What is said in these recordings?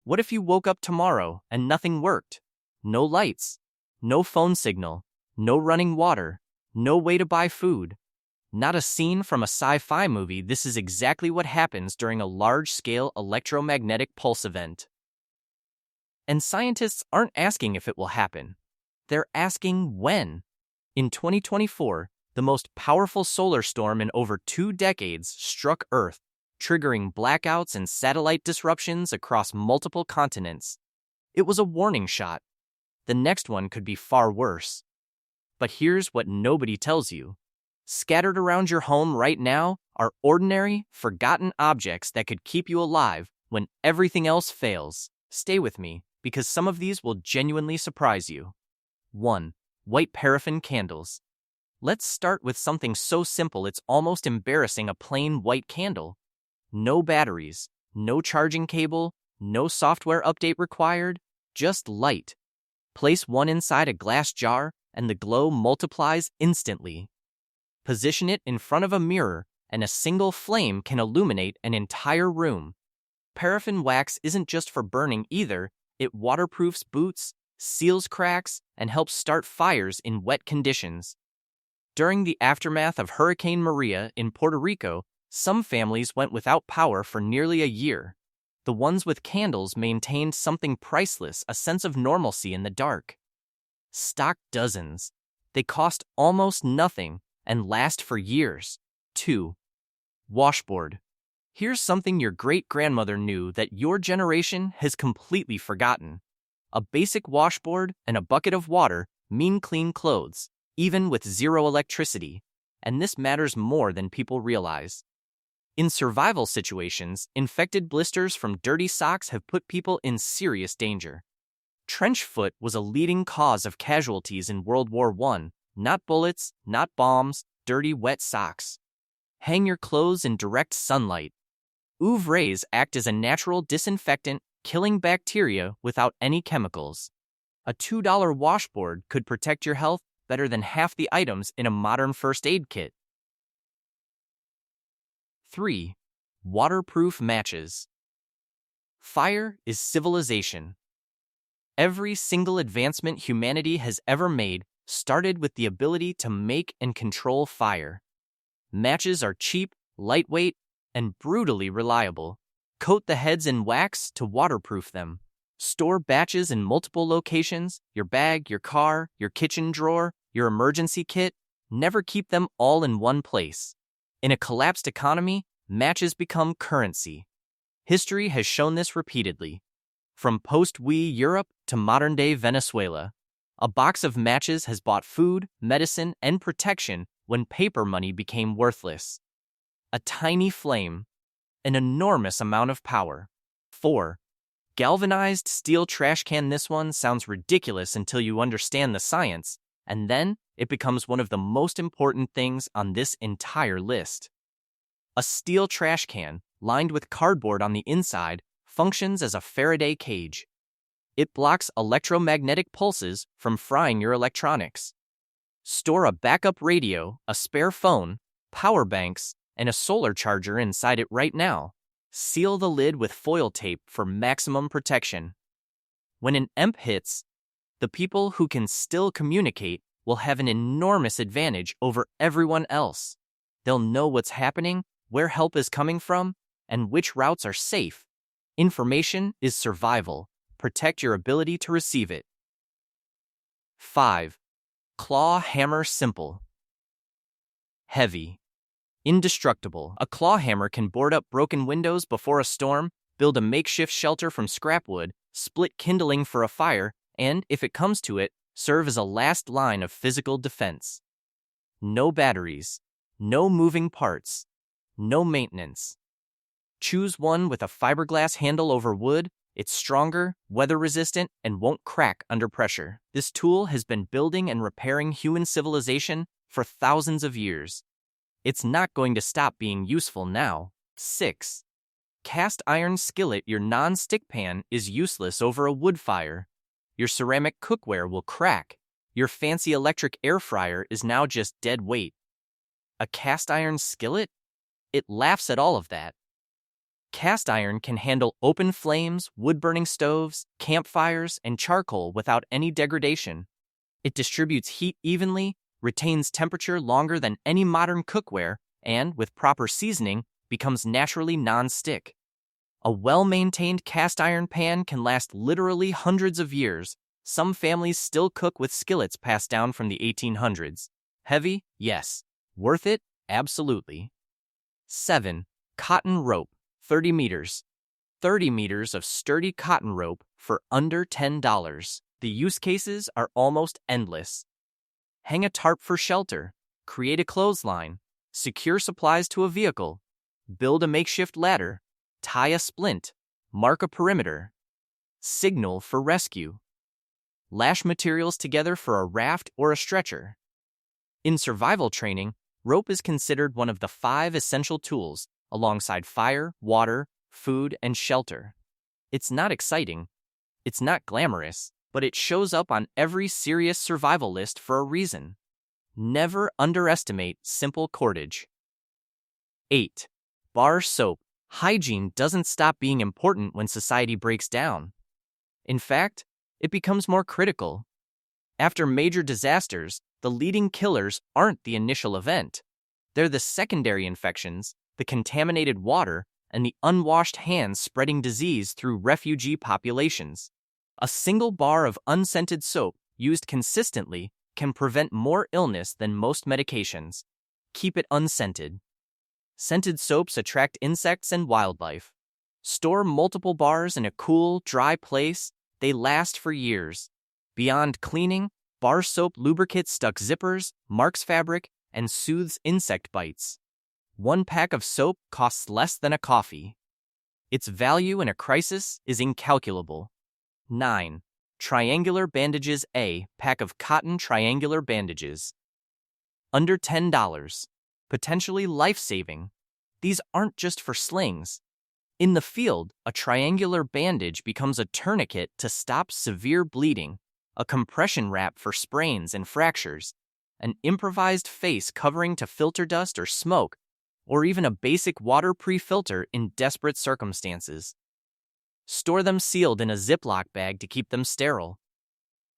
What if you woke up tomorrow and nothing worked? No lights, no phone signal, no running water, no way to buy food. Not a scene from a sci-fi movie. This is exactly what happens during a large-scale electromagnetic pulse event. And scientists aren't asking if it will happen. They're asking when. In 2024, the most powerful solar storm in over 2 decades struck Earth, triggering blackouts and satellite disruptions across multiple continents. It was a warning shot. The next one could be far worse. But here's what nobody tells you. Scattered around your home right now are ordinary, forgotten objects that could keep you alive when everything else fails. Stay with me, because some of these will genuinely surprise you. 1. White paraffin candles. Let's start with something so simple it's almost embarrassing: a plain white candle. No batteries, no charging cable, no software update required, just light. Place one inside a glass jar, and the glow multiplies instantly. Position it in front of a mirror, and a single flame can illuminate an entire room. Paraffin wax isn't just for burning either. It waterproofs boots, seals cracks, and helps start fires in wet conditions. During the aftermath of Hurricane Maria in Puerto Rico, some families went without power for nearly a year. The ones with candles maintained something priceless: a sense of normalcy in the dark. Stock dozens. They cost almost nothing and last for years. 2. Washboard. Here's something your great-grandmother knew that your generation has completely forgotten. A basic washboard and a bucket of water mean clean clothes, even with zero electricity, and this matters more than people realize. In survival situations, infected blisters from dirty socks have put people in serious danger. Trench foot was a leading cause of casualties in World War I. Not bullets, not bombs, dirty wet socks. Hang your clothes in direct sunlight. UV rays act as a natural disinfectant, killing bacteria without any chemicals. A $2 washboard could protect your health better than half the items in a modern first aid kit. 3. Waterproof matches. Fire is civilization. Every single advancement humanity has ever made started with the ability to make and control fire. Matches are cheap, lightweight, and brutally reliable. Coat the heads in wax to waterproof them. Store batches in multiple locations: your bag, your car, your kitchen drawer, your emergency kit. Never keep them all in one place. In a collapsed economy, matches become currency. History has shown this repeatedly. From post-war Europe to modern-day Venezuela, a box of matches has bought food, medicine, and protection when paper money became worthless. A tiny flame, an enormous amount of power. 4. Galvanized steel trash can. This one sounds ridiculous until you understand the science, and then it becomes one of the most important things on this entire list. A steel trash can, lined with cardboard on the inside, functions as a Faraday cage. It blocks electromagnetic pulses from frying your electronics. Store a backup radio, a spare phone, power banks, and a solar charger inside it right now. Seal the lid with foil tape for maximum protection. When an EMP hits, the people who can still communicate will have an enormous advantage over everyone else. They'll know what's happening, where help is coming from, and which routes are safe. Information is survival. Protect your ability to receive it. 5. Claw hammer. Simple, heavy, indestructible. A claw hammer can board up broken windows before a storm, build a makeshift shelter from scrap wood, split kindling for a fire, and, if it comes to it, serve as a last line of physical defense. No batteries, no moving parts, no maintenance. Choose one with a fiberglass handle over wood. It's stronger, weather-resistant, and won't crack under pressure. This tool has been building and repairing human civilization for thousands of years. It's not going to stop being useful now. 6. Cast iron skillet. Your non-stick pan is useless over a wood fire. Your ceramic cookware will crack. Your fancy electric air fryer is now just dead weight. A cast iron skillet? It laughs at all of that. Cast iron can handle open flames, wood-burning stoves, campfires, and charcoal without any degradation. It distributes heat evenly, retains temperature longer than any modern cookware, and, with proper seasoning, becomes naturally non-stick. A well-maintained cast iron pan can last literally hundreds of years. Some families still cook with skillets passed down from the 1800s. Heavy? Yes. Worth it? Absolutely. 7. Cotton rope, 30 meters. 30 meters of sturdy cotton rope for under $10. The use cases are almost endless. Hang a tarp for shelter, create a clothesline, secure supplies to a vehicle, build a makeshift ladder, tie a splint, mark a perimeter, signal for rescue, lash materials together for a raft or a stretcher. In survival training, rope is considered one of the 5 essential tools, alongside fire, water, food, and shelter. It's not exciting, it's not glamorous, but it shows up on every serious survival list for a reason. Never underestimate simple cordage. 8. Bar soap. Hygiene doesn't stop being important when society breaks down. In fact, it becomes more critical. After major disasters, the leading killers aren't the initial event. They're the secondary infections, the contaminated water, and the unwashed hands spreading disease through refugee populations. A single bar of unscented soap, used consistently, can prevent more illness than most medications. Keep it unscented. Scented soaps attract insects and wildlife. Store multiple bars in a cool, dry place. They last for years. Beyond cleaning, bar soap lubricates stuck zippers, marks fabric, and soothes insect bites. 1 pack of soap costs less than a coffee. Its value in a crisis is incalculable. 9. Triangular bandages. A pack of cotton triangular bandages. Under $10. Potentially life-saving. These aren't just for slings. In the field, a triangular bandage becomes a tourniquet to stop severe bleeding, a compression wrap for sprains and fractures, an improvised face covering to filter dust or smoke, or even a basic water pre-filter in desperate circumstances. Store them sealed in a Ziploc bag to keep them sterile.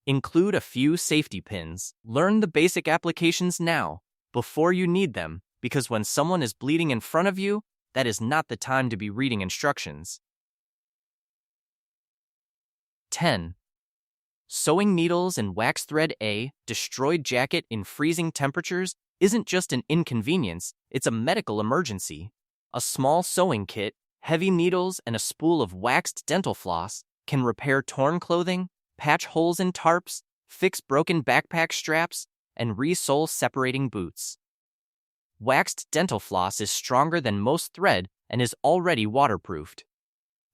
Include a few safety pins. Learn the basic applications now, before you need them, because when someone is bleeding in front of you, that is not the time to be reading instructions. 10. Sewing needles and wax thread. A destroyed jacket in freezing temperatures isn't just an inconvenience, it's a medical emergency. A small sewing kit, heavy needles, and a spool of waxed dental floss can repair torn clothing, patch holes in tarps, fix broken backpack straps, and re-sole separating boots. Waxed dental floss is stronger than most thread and is already waterproofed.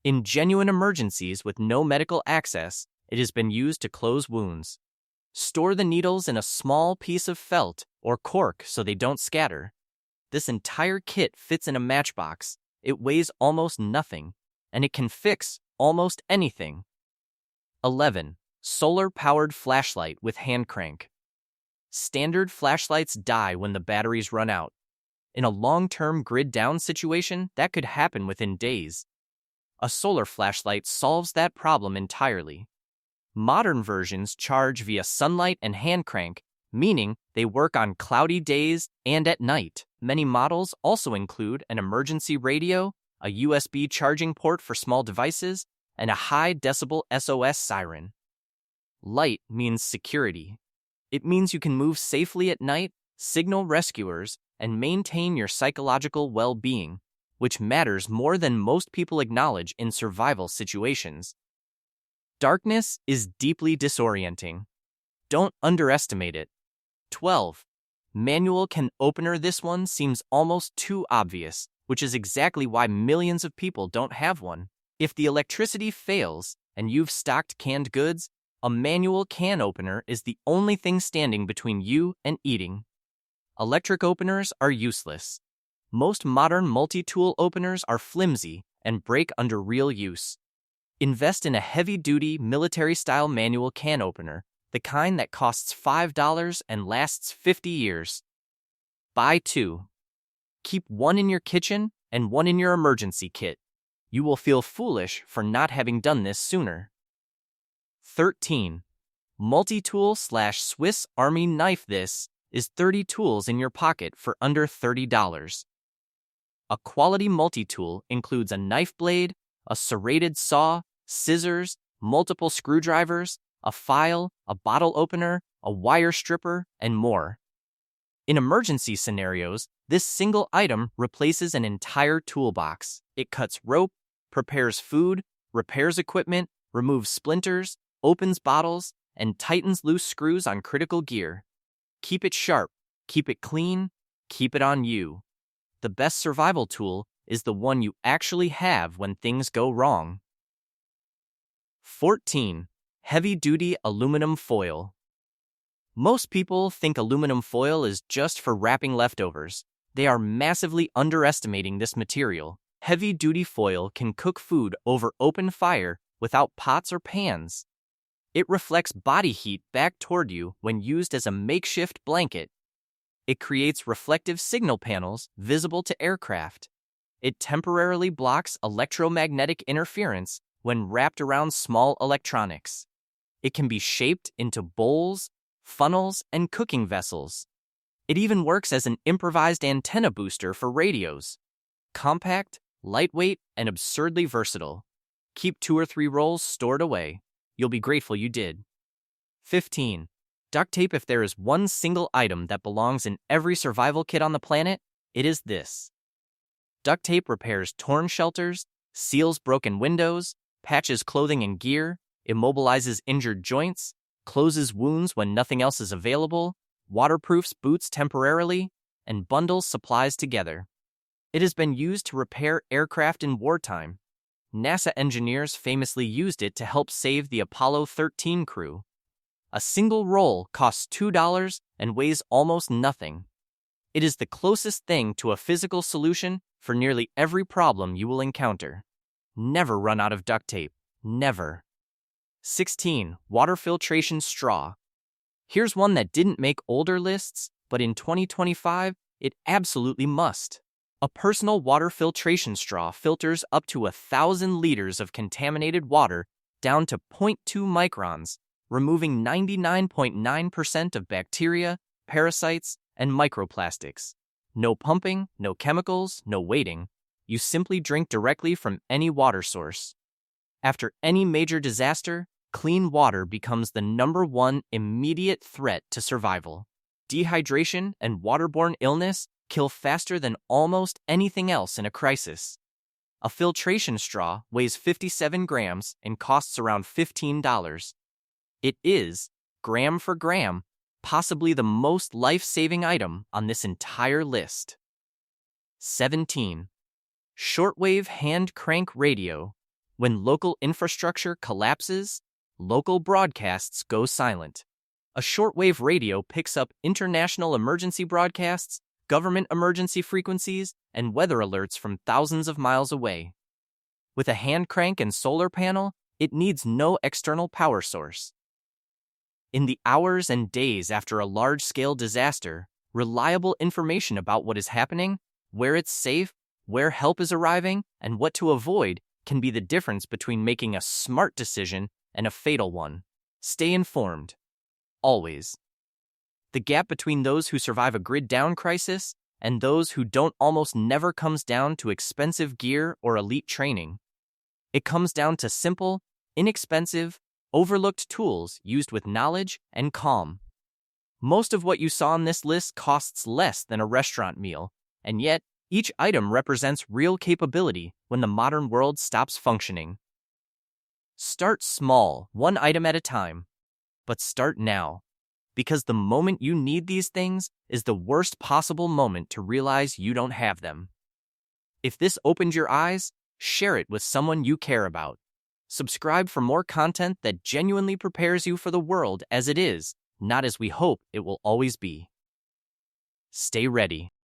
In genuine emergencies with no medical access, it has been used to close wounds. Store the needles in a small piece of felt or cork so they don't scatter. This entire kit fits in a matchbox. It weighs almost nothing, and it can fix almost anything. 11. Solar-powered flashlight with hand crank. Standard flashlights die when the batteries run out. In a long-term grid-down situation, that could happen within days. A solar flashlight solves that problem entirely. Modern versions charge via sunlight and hand crank, meaning they work on cloudy days and at night. Many models also include an emergency radio, a USB charging port for small devices, and a high-decibel SOS siren. Light means security. It means you can move safely at night, signal rescuers, and maintain your psychological well-being, which matters more than most people acknowledge in survival situations. Darkness is deeply disorienting. Don't underestimate it. 12. Manual can opener. This one seems almost too obvious, which is exactly why millions of people don't have one. If the electricity fails and you've stocked canned goods, a manual can opener is the only thing standing between you and eating. Electric openers are useless. Most modern multi-tool openers are flimsy and break under real use. Invest in a heavy-duty, military-style manual can opener, the kind that costs $5 and lasts 50 years. Buy 2. Keep one in your kitchen and one in your emergency kit. You will feel foolish for not having done this sooner. 13. Multi-tool/Swiss Army knife. This is 30 tools in your pocket for under $30. A quality multi-tool includes a knife blade, a serrated saw, scissors, multiple screwdrivers, a file, a bottle opener, a wire stripper, and more. In emergency scenarios, this single item replaces an entire toolbox. It cuts rope, prepares food, repairs equipment, removes splinters, opens bottles, and tightens loose screws on critical gear. Keep it sharp, keep it clean, keep it on you. The best survival tool is the one you actually have when things go wrong. 14. Heavy-duty aluminum foil. Most people think aluminum foil is just for wrapping leftovers. They are massively underestimating this material. Heavy-duty foil can cook food over open fire without pots or pans. It reflects body heat back toward you when used as a makeshift blanket. It creates reflective signal panels visible to aircraft. It temporarily blocks electromagnetic interference when wrapped around small electronics. It can be shaped into bowls, funnels, and cooking vessels. It even works as an improvised antenna booster for radios. Compact, lightweight, and absurdly versatile. Keep 2 or 3 rolls stored away. You'll be grateful you did. 15. Duct tape. If there is one single item that belongs in every survival kit on the planet, it is this. Duct tape repairs torn shelters, seals broken windows, patches clothing and gear, immobilizes injured joints, closes wounds when nothing else is available, waterproofs boots temporarily, and bundles supplies together. It has been used to repair aircraft in wartime. NASA engineers famously used it to help save the Apollo 13 crew. A single roll costs $2 and weighs almost nothing. It is the closest thing to a physical solution for nearly every problem you will encounter. Never run out of duct tape. Never. 16. Water filtration straw. Here's one that didn't make older lists, but in 2025, it absolutely must. A personal water filtration straw filters up to 1,000 liters of contaminated water down to 0.2 microns, removing 99.9% of bacteria, parasites, and microplastics. No pumping, no chemicals, no waiting. You simply drink directly from any water source. After any major disaster, clean water becomes the #1 immediate threat to survival. Dehydration and waterborne illness kill faster than almost anything else in a crisis. A filtration straw weighs 57 grams and costs around $15. It is, gram for gram, possibly the most life-saving item on this entire list. 17. Shortwave hand crank radio. When local infrastructure collapses, local broadcasts go silent. A shortwave radio picks up international emergency broadcasts, government emergency frequencies, and weather alerts from thousands of miles away. With a hand crank and solar panel, it needs no external power source. In the hours and days after a large-scale disaster, reliable information about what is happening, where it's safe, where help is arriving, and what to avoid can be the difference between making a smart decision and a fatal one. Stay informed. Always. The gap between those who survive a grid-down crisis and those who don't almost never comes down to expensive gear or elite training. It comes down to simple, inexpensive, overlooked tools used with knowledge and calm. Most of what you saw on this list costs less than a restaurant meal, and yet each item represents real capability when the modern world stops functioning. Start small, one item at a time. But start now, because the moment you need these things is the worst possible moment to realize you don't have them. If this opened your eyes, share it with someone you care about. Subscribe for more content that genuinely prepares you for the world as it is, not as we hope it will always be. Stay ready.